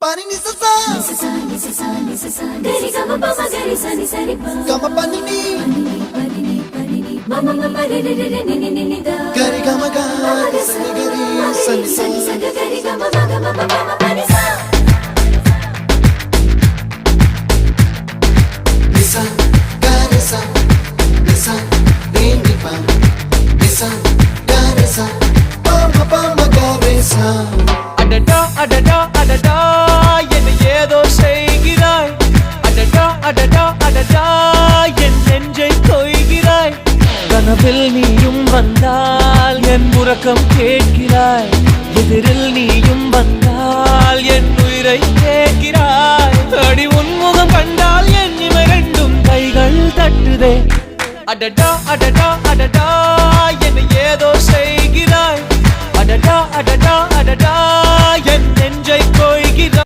Pani ni sa sa gari gama pa ma gari sa ni sa ri pa gama pani ni mama mama re re re ni ni ni da gari gama ga sa ni gari sa ni sa gari gama ma gama mama pani sa nisa gari sa nisa re ni pa nisa gari sa pa ma gari sa அடடா அடடா அடடா என்ன ஏதோ செய்கிறாய் அடடா அடடா அடடா என் நெஞ்சை கொய்கிறாய் கனவில் நீயும் வந்தால் என் உறக்கம் கேட்கிறாய் எதிரில் நீயும் வந்தால் என் உயிரை கேட்கிறாய் அடி உன்முகம் கண்டால் என் இமை ரெண்டும் கைகள் தட்டுதே அடடா அடடா அடடா என்ன ஏதோ செய்கிறாய் அடடா அடடா அடடா என் நெஞ்சை கொய்கிறாய்